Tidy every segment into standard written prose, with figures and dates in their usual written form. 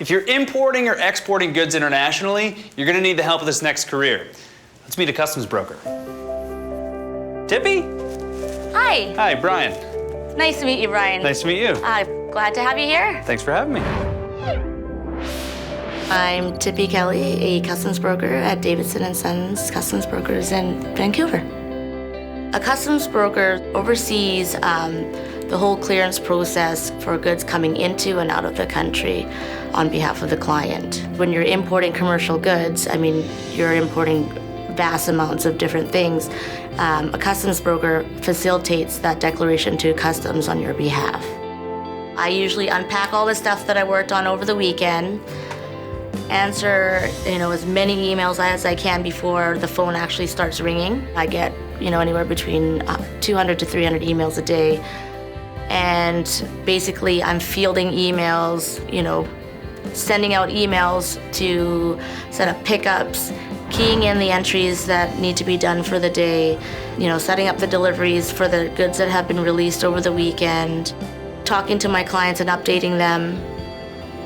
If you're importing or exporting goods internationally, you're gonna need the help of this next career. Let's meet a customs broker. Tippy? Hi. Hi, Brian. Nice to meet you, Brian. Nice to meet you. Glad to have you here. Thanks for having me. I'm Tippy Kelly, a customs broker at Davidson & Sons Customs Brokers in Vancouver. A customs broker oversees the whole clearance process for goods coming into and out of the country on behalf of the client. When you're importing commercial goods, I mean, you're importing vast amounts of different things. A customs broker facilitates that declaration to customs on your behalf. I usually unpack all the stuff that I worked on over the weekend, answer as many emails as I can before the phone actually starts ringing. I get anywhere between 200 to 300 emails a day, and basically I'm fielding emails, sending out emails to set up pickups, keying in the entries that need to be done for the day, setting up the deliveries for the goods that have been released over the weekend, talking to my clients and updating them,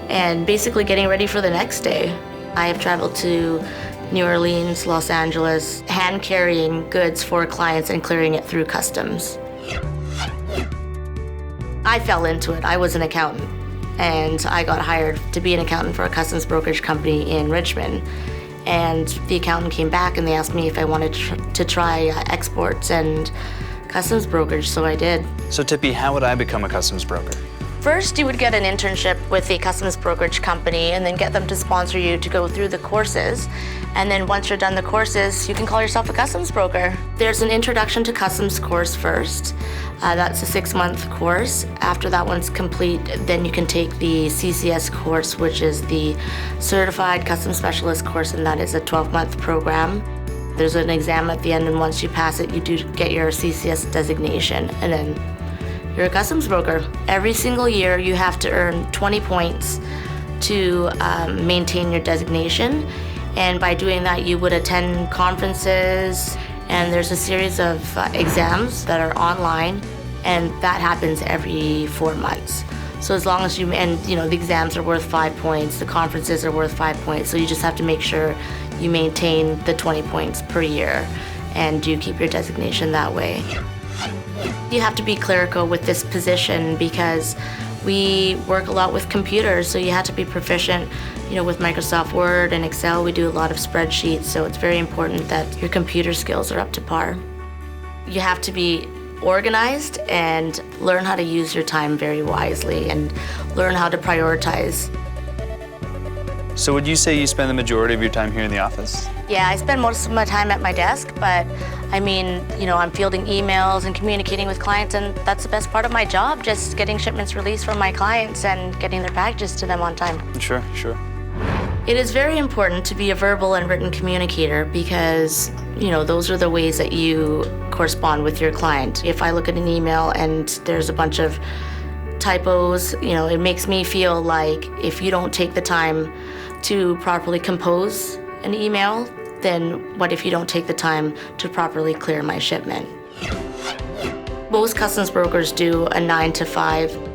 and basically getting ready for the next day. I have traveled to New Orleans, Los Angeles, hand carrying goods for clients and clearing it through customs. I fell into it. I was an accountant, and I got hired to be an accountant for a customs brokerage company in Richmond. And the accountant came back and they asked me if I wanted to try exports and customs brokerage, so I did. So Tippy, how would I become a customs broker? First, you would get an internship with a customs brokerage company and then get them to sponsor you to go through the courses. And then once you're done the courses, you can call yourself a customs broker. There's an introduction to customs course first. That's a 6-month course. After that one's complete, then you can take the CCS course, which is the Certified Customs Specialist course, and that is a 12-month program. There's an exam at the end, and once you pass it, you do get your CCS designation, and then you're a customs broker. Every single year, you have to earn 20 points to maintain your designation. And by doing that, you would attend conferences, and there's a series of exams that are online, and that happens every 4 months. So as long as the exams are worth 5 points, the conferences are worth 5 points, so you just have to make sure you maintain the 20 points per year, and you keep your designation that way. You have to be clerical with this position because we work a lot with computers, so you have to be proficient, with Microsoft Word and Excel. We do a lot of spreadsheets, so it's very important that your computer skills are up to par. You have to be organized and learn how to use your time very wisely and learn how to prioritize. So would you say you spend the majority of your time here in the office? Yeah, I spend most of my time at my desk, but I'm fielding emails and communicating with clients, and that's the best part of my job, just getting shipments released from my clients and getting their packages to them on time. Sure. It is very important to be a verbal and written communicator because, those are the ways that you correspond with your client. If I look at an email and there's a bunch of typos, it makes me feel like if you don't take the time to properly compose an email, then what if you don't take the time to properly clear my shipment? Most customs brokers do a 9 to 5.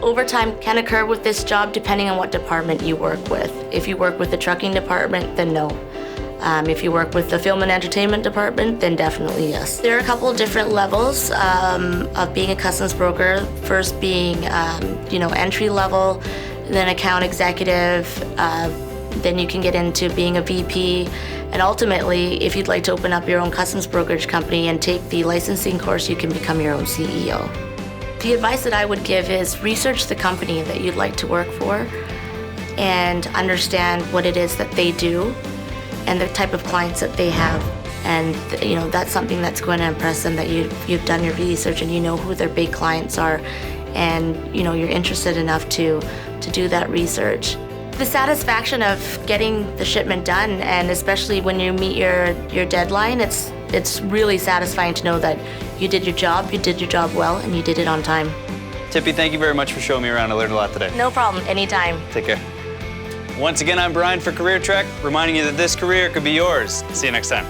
Overtime can occur with this job depending on what department you work with. If you work with the trucking department, then no. If you work with the film and entertainment department, then definitely yes. There are a couple of different levels of being a customs broker. First being, entry level, then account executive, then you can get into being a VP, and ultimately, if you'd like to open up your own customs brokerage company and take the licensing course, you can become your own CEO. The advice that I would give is research the company that you'd like to work for and understand what it is that they do and the type of clients that they have. And that's something that's going to impress them, that you've done your research and you know who their big clients are, and you're interested enough to do that research. The satisfaction of getting the shipment done, and especially when you meet your deadline, it's really satisfying to know that you did your job well, and you did it on time. Tippy, thank you very much for showing me around. I learned a lot today. No problem, anytime. Take care. Once again, I'm Brian for Career Trek, reminding you that this career could be yours. See you next time.